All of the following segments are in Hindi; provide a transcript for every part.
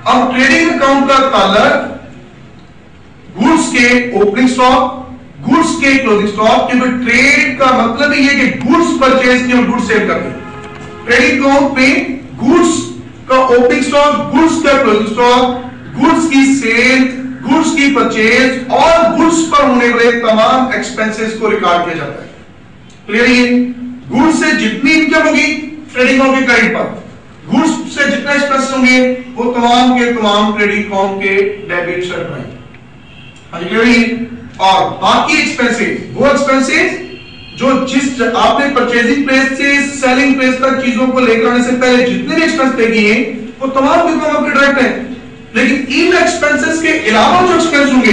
अब ट्रेडिंग अकाउंट का ताल्लुक गुड्स के ओपनिंग स्टॉक, गुड्स के क्लोजिंग स्टॉक, क्योंकि ट्रेड का मतलब ही है कि गुड्स परचेज की और गुड्स सेल करनी। ट्रेडिंग अकाउंट में गुड्स का ओपनिंग स्टॉक, गुड्स का क्लोजिंग स्टॉक, गुड्स की सेल, गुड्स की परचेज और गुड्स पर होने वाले तमाम एक्सपेंसेस को रिकॉर्ड किया जाता है। क्लियर है? गुड्स से जितनी इनकम होगी ट्रेडिंग अकाउंट के क्रेडिट पर, गुड्स से जितना एक्सपेंस होंगे वो तमाम के तमाम ट्रेडिंग अकाउंट के डेबिट साइड में। और बाकी एक्सपेंसेस, वो एक्सपेंसेस जो जिस आपने परचेजिंग प्लेस से सेलिंग प्लेस तक चीजों को लेकर आने से पहले जितने भी एक्सपेंस पे किए वो तमाम के तमाम आपके डायरेक्ट हैं, लेकिन इन एक्सपेंसेस के अलावा जो एक्सपेंस होंगे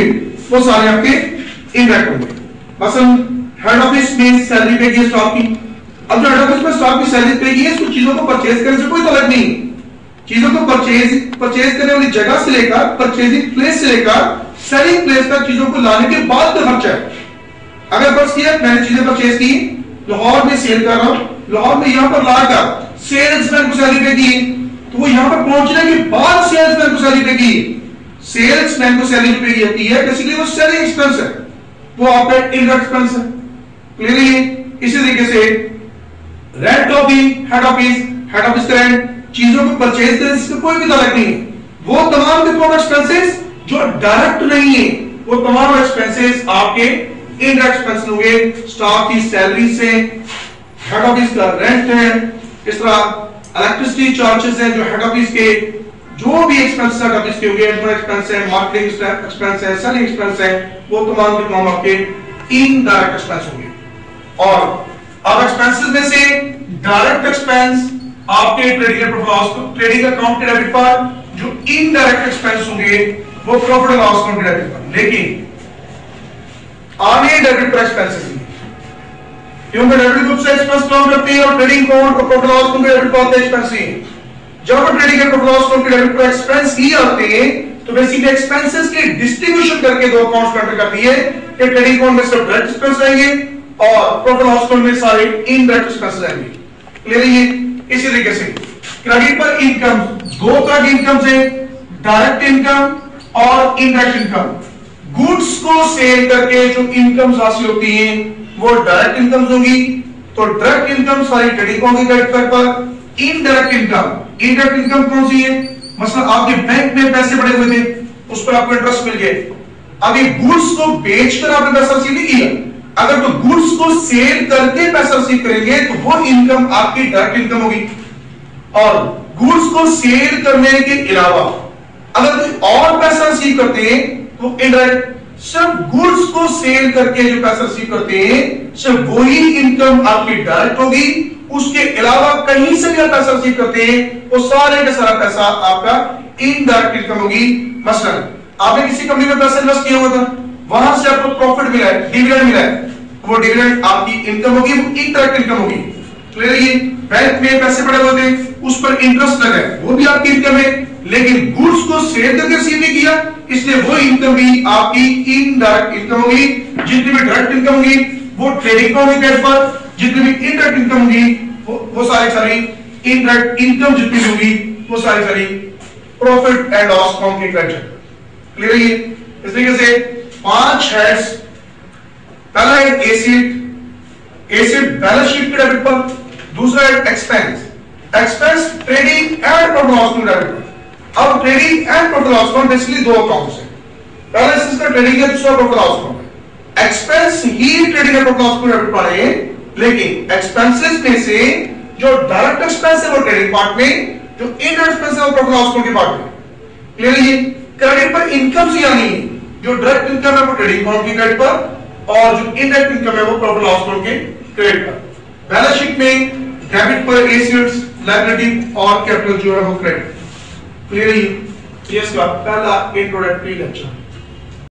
वो सारे आपके इनडायरेक्ट होंगे। मसलन हेड ऑफिस में सैलरी पे की स्टॉक की, अब जो हेड ऑफिस में स्टॉक की सैलरी पे की है उसको चीजों को परचेज करने से कोई ताल्लुक नहीं। चीजों को परचेज करने वाली जगह से लेकर परचेजिंग प्लेस से लेकर सेलिंग प्लेस तक चीजों को लाने के बाद का खर्चा है। अगर बस किया मैंने चीजें परचेज की, लाहौर में सेल कर रहा हूं, लाहौर में यहां पर लाकर सेल्समैन को सैलरी पे की, तो वो यहां पर पहुंचने के बाद सेल्समैन को सैलरी पे की, सेल्समैन को सैलरी पे की जाती है, बेसिकली वो सेलिंग एक्सपेंस है, वो आपका इनडायरेक्ट एक्सपेंस है। क्लियर है? इसी तरीके से rent of the head office का रेंट, चीजों को परचेज करने से कोई भी ताल्लुक नहीं है। वो तमाम के तमाम एक्सपेंसेस जो डायरेक्ट नहीं है वो तमाम एक्सपेंसेस आपके इनडायरेक्ट एक्सपेंस होंगे। स्टाफ की सैलरी से, हेड ऑफिस का रेंट है, इस तरह इलेक्ट्रिसिटी चार्जेस हैं जो हेड ऑफिस के, जो भी एक्सपेंस हेड ऑफिस के होंगे, एक्सपेंस है, मार्केटिंग एक्सपेंस है, सेलिंग एक्सपेंस है, वो तमाम के तमाम आपके इनडायरेक्ट एक्सपेंस होंगे। और अब एक्सपेंसेस में से डायरेक्ट एक्सपेंस आपके ट्रेडिंग अकाउंट के डेबिट पर, जो इनडायरेक्ट एक्सपेंस होंगे वो प्रॉफिट और लॉस अकाउंट के डेबिट पर। लेकिन आगे डेबिट पर एक्सपेंसेस नहीं, क्योंकि डेबिट ग्रुप से एक्सपेंस काउंट करते हैं और ट्रेडिंग अकाउंट और प्रॉफिट लॉस अकाउंट के डेबिट पर आते हैं एक्सपेंस ही। जब ट्रेडिंग और प्रॉफिट लॉस अकाउंट के डेबिट पर एक्सपेंस ही आते हैं तो बेसिकली एक्सपेंसेस के डिस्ट्रीब्यूशन करके दो अकाउंट्स में एंटर करती है कि ट्रेडिंग अकाउंट में सिर्फ डायरेक्ट एक्सपेंस आएंगे और प्रॉफिट लॉस अकाउंट में सारे इनडायरेक्ट एक्सपेंस आएंगे। क्लियर है? इसी तरीके से क्रेडिट पर इनकम, दो तरह की इनकम है, डायरेक्ट इनकम और इनडायरेक्ट इनकम। गुड्स को सेल करके जो इनकम हासिल होती है वो डायरेक्ट इनकम होगी, तो डायरेक्ट इनकम सारी ट्रेडिंग अकाउंट के क्रेडिट पर। इनडायरेक्ट इनकम कौन सी है? मतलब आपके बैंक में पैसे पड़े हुए थे, उस पर आपको इंटरेस्ट मिल गया, अभी गुड्स को बेचकर आपने पैसा रिसीव नहीं किया, अगर तो गुड्स को सेल करके पैसा रिसीव करेंगे तो वो इनकम आपकी डायरेक्ट इनकम होगी। और गुड्स को सेल करने के अलावा अगर कोई और पैसा रिसीव करते हैं तो इनडायरेक्ट। सिर्फ गुड्स को सेल करके जो पैसा रिसीव करते हैं सिर्फ वही इनकम आपकी डायरेक्ट होगी, उसके अलावा कहीं से भी आप पैसा रिसीव करते हैं वो सारे का सारा पैसा आपका इनडायरेक्ट इनकम होगी। मसलन आपने किसी कंपनी में पैसा इन्वेस्ट किया हुआ था, वहां से आपको प्रॉफिट मिला है, डिविडेंड मिला है, वो डिविडेंड आपकी इनकम होगी, वो इनडायरेक्ट इनकम होगी। क्लियर है? बैंक में पैसे पड़े हुए थे, उस पर इंटरेस्ट लगा है, वो भी आपकी इनकम है, लेकिन गुड्स को सेल करके रिसीव नहीं किया, इसलिए वो इनकम भी आपकी इनडायरेक्ट इनकम होगी। जितनी भी डायरेक्ट इनकम होगी वो ट्रेडिंग अकाउंट के क्रेडिट पर, जितनी भी इनडायरेक्ट इनकम होगी वो सारी इनडायरेक्ट इनकम जितनी भी होगी वो सारी प्रॉफिट एंड लॉस अकाउंट के क्रेडिट। क्लियर है? इस तरीके से 5 हेड्स। पहला है एसेट बैलेंस शीट के डेबिट पर, दूसरा है expense trading and profit loss account debit पर। अब trading and profit loss account basically दो अकाउंट्स हैं, पहला इसका ट्रेडिंग है, दूसरा प्रॉफिट लॉस अकाउंट है। Expense he trading and profit loss account debit पर है, लेकिन एक्सपेंसेस में से जो डायरेक्ट एक्सपेंस है वो ट्रेडिंग पार्ट में, जो इनडायरेक्ट एक्सपेंस है वो प्रॉफिट लॉस अकाउंट के पार्ट में। क्लियर है? क्रेडिट पर इनकम से यानी जो डायरेक्ट इनकम है वो ट्रेडिंग अकाउंट के क्रेडिट पर और जो इनडायरेक्ट इनकम है वो प्रॉफिट लॉस अकाउंट के क्रेडिट पर। बैलेंस शीट में डेबिट पर एसेट्स, लायबिलिटी और कैपिटल जो है वो क्रेडिट। क्लियर है? ये इसका पहला इंट्रोडक्टरी लेक्चर।